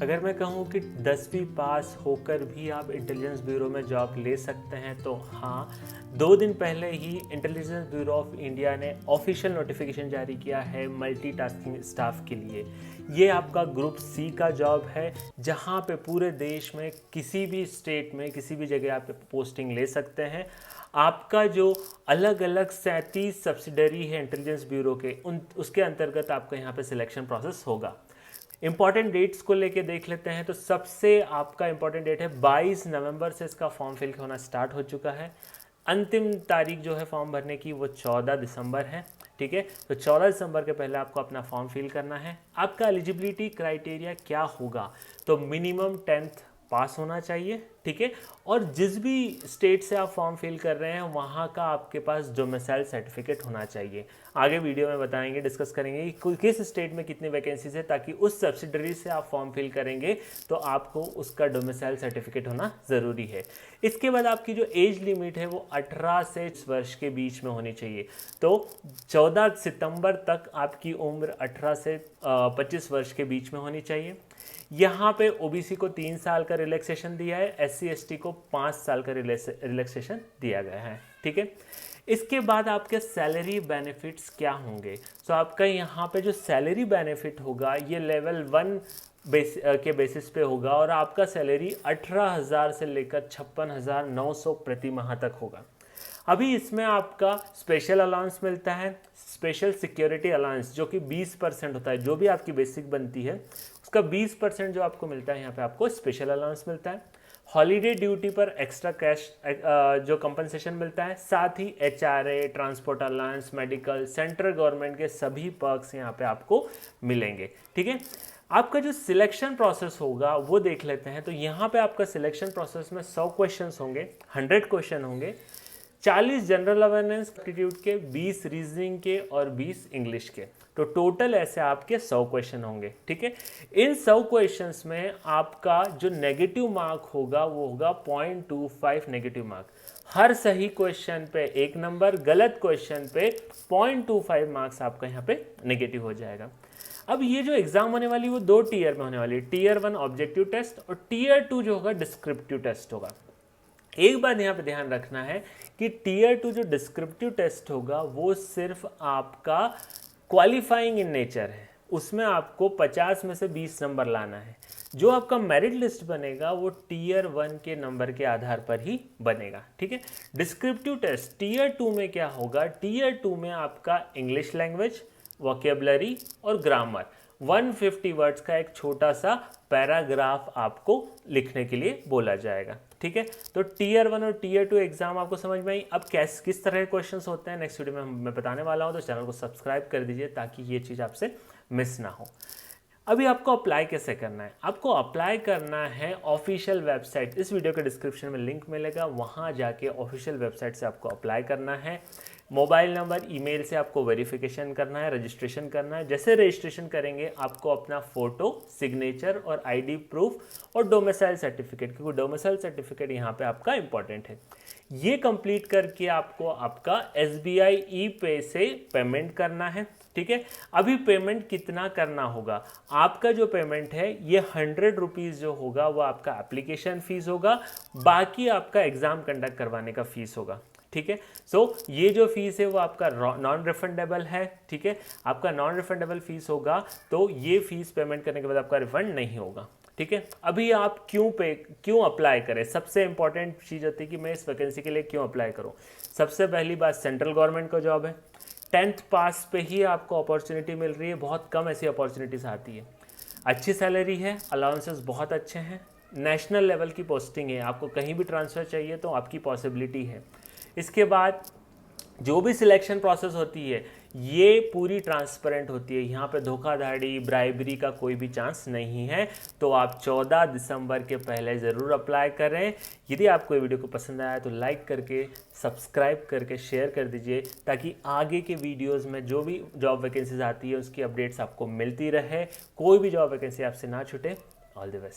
अगर मैं कहूँ कि 10वीं पास होकर भी आप इंटेलिजेंस ब्यूरो में जॉब ले सकते हैं तो हाँ, 2 दिन पहले ही इंटेलिजेंस ब्यूरो ऑफ इंडिया ने ऑफिशियल नोटिफिकेशन जारी किया है मल्टीटास्किंग स्टाफ के लिए। ये आपका ग्रुप सी का जॉब है, जहाँ पे पूरे देश में किसी भी स्टेट में किसी भी जगह आप पोस्टिंग ले सकते हैं। आपका जो अलग अलग 37 सब्सिडरी है इंटेलिजेंस ब्यूरो के, उसके अंतर्गत आपका यहाँ पे सिलेक्शन प्रोसेस होगा। इंपॉर्टेंट डेट्स को लेके देख लेते हैं तो सबसे आपका इंपॉर्टेंट डेट है 22 नवंबर से इसका फॉर्म फिल होना स्टार्ट हो चुका है। अंतिम तारीख जो है फॉर्म भरने की वो 14 दिसंबर है। ठीक है, तो 14 दिसंबर के पहले आपको अपना फॉर्म फिल करना है। आपका एलिजिबिलिटी क्राइटेरिया क्या होगा, तो मिनिमम 10th पास होना चाहिए। ठीक है, और जिस भी स्टेट से आप फॉर्म फिल कर रहे हैं वहाँ का आपके पास डोमिसाइल सर्टिफिकेट होना चाहिए। आगे वीडियो में बताएंगे, डिस्कस करेंगे कि किस स्टेट में कितनी वैकेंसीज है, ताकि उस सब्सिडरी से आप फॉर्म फिल करेंगे तो आपको उसका डोमिसाइल सर्टिफिकेट होना ज़रूरी है। इसके बाद आपकी जो एज लिमिट है वो 18 से 20 वर्ष के बीच में होनी चाहिए। तो 14 सितंबर तक आपकी उम्र 18 से 25 वर्ष के बीच में होनी चाहिए। यहाँ पे ओबीसी को 3 साल का रिलैक्सेशन दिया है, एससी एसटी को 5 साल का रिलैक्सेशन दिया गया है। ठीक है, इसके बाद आपके सैलरी बेनिफिट्स क्या होंगे। तो आपका यहाँ पे जो सैलरी बेनिफिट होगा ये लेवल 1 के बेसिस पे होगा, और आपका सैलरी 18,000 से लेकर 56,900 प्रति माह तक होगा। अभी इसमें आपका स्पेशल अलाउंस मिलता है, स्पेशल सिक्योरिटी अलाउंस, जो कि 20% होता है। जो भी आपकी बेसिक बनती है उसका 20% जो आपको मिलता है, यहाँ पे आपको स्पेशल अलाउंस मिलता है। हॉलीडे ड्यूटी पर एक्स्ट्रा कैश जो कंपनसेशन मिलता है, साथ ही HRA, transport allowance, medical, central government के सभी पर्क्स यहाँ पे आपको मिलेंगे। ठीक है, आपका जो सिलेक्शन प्रोसेस होगा वो देख लेते हैं। तो यहाँ पे आपका सिलेक्शन प्रोसेस में 100 क्वेश्चंस होंगे, 100 क्वेश्चन होंगे, 40 जनरल अवेयरनेस एप्टीट्यूड के, 20 रीजनिंग के और 20 इंग्लिश के। तो टोटल ऐसे आपके 100 क्वेश्चन होंगे। ठीक है, इन 100 क्वेश्चंस में आपका जो नेगेटिव मार्क होगा वो होगा 0.25 नेगेटिव मार्क। हर सही क्वेश्चन पे 1 नंबर, गलत क्वेश्चन पे 0.25 मार्क्स आपका यहाँ पे नेगेटिव हो जाएगा। अब ये जो एग्जाम होने वाली वो 2 टीयर में होने वाली है, टीयर 1 ऑब्जेक्टिव टेस्ट और टीयर 2 जो होगा डिस्क्रिप्टिव टेस्ट होगा। एक बात यहाँ पे ध्यान रखना है कि टीयर 2 जो डिस्क्रिप्टिव टेस्ट होगा वो सिर्फ आपका क्वालिफाइंग इन नेचर है, उसमें आपको 50 में से 20 नंबर लाना है। जो आपका मेरिट लिस्ट बनेगा वो टीयर 1 के नंबर के आधार पर ही बनेगा। ठीक है, डिस्क्रिप्टिव टेस्ट टीयर 2 में क्या होगा, टीयर 2 में आपका इंग्लिश लैंग्वेज, वोकेबलरी और ग्रामर 150 वर्ड्स का एक छोटा सा पैराग्राफ आपको लिखने के लिए बोला जाएगा। ठीक है, तो टीयर 1 और टीयर 2 एग्जाम आपको समझ में आई। अब किस तरह के क्वेश्चंस होते हैं नेक्स्ट वीडियो में मैं बताने वाला हूं, तो चैनल को सब्सक्राइब कर दीजिए ताकि ये चीज़ आपसे मिस ना हो। अभी आपको अप्लाई कैसे करना है, आपको अप्लाई करना है ऑफिशियल वेबसाइट, इस वीडियो के डिस्क्रिप्शन में लिंक मिलेगा, वहाँ जाके ऑफिशियल वेबसाइट से आपको अप्लाई करना है। मोबाइल नंबर, ईमेल से आपको वेरिफिकेशन करना है, रजिस्ट्रेशन करना है। जैसे रजिस्ट्रेशन करेंगे आपको अपना फोटो, सिग्नेचर और आईडी प्रूफ और डोमिसाइल सर्टिफिकेट, क्योंकि डोमिसाइल सर्टिफिकेट यहाँ पे आपका इंपॉर्टेंट है, ये कंप्लीट करके आपको आपका एसबीआई ई पे से पेमेंट करना है। ठीक है, अभी पेमेंट कितना करना होगा, आपका जो पेमेंट है ये 100 रुपीज़ जो होगा वो आपका एप्लीकेशन फीस होगा, बाकी आपका एग्जाम कंडक्ट करवाने का फीस होगा। ठीक है, सो ये जो फीस है वो आपका नॉन रिफंडेबल है। ठीक है, आपका नॉन रिफंडेबल फीस होगा, तो ये फीस पेमेंट करने के बाद आपका रिफंड नहीं होगा। ठीक है, अभी आप क्यों अप्लाई करें, सबसे इंपॉर्टेंट चीज़ होती है कि मैं इस वैकेंसी के लिए क्यों अप्लाई करूं। सबसे पहली बात, सेंट्रल गवर्नमेंट का जॉब है, 10th पास पे ही आपको अपॉर्चुनिटी मिल रही है, बहुत कम ऐसी अपॉर्चुनिटीज आती है, अच्छी सैलरी है, अलाउंसेस बहुत अच्छे हैं, नेशनल लेवल की पोस्टिंग है, आपको कहीं भी ट्रांसफ़र चाहिए तो आपकी पॉसिबिलिटी है। इसके बाद जो भी सिलेक्शन प्रोसेस होती है ये पूरी ट्रांसपेरेंट होती है, यहाँ पे धोखाधड़ी, ब्राइबरी का कोई भी चांस नहीं है। तो आप 14 दिसंबर के पहले ज़रूर अप्लाई करें। यदि आपको ये वीडियो को पसंद आया तो लाइक करके, सब्सक्राइब करके शेयर कर दीजिए, ताकि आगे के वीडियोस में जो भी जॉब वैकेंसीज आती है उसकी अपडेट्स आपको मिलती रहे, कोई भी जॉब वैकेंसी आपसे ना छूटे। All the best.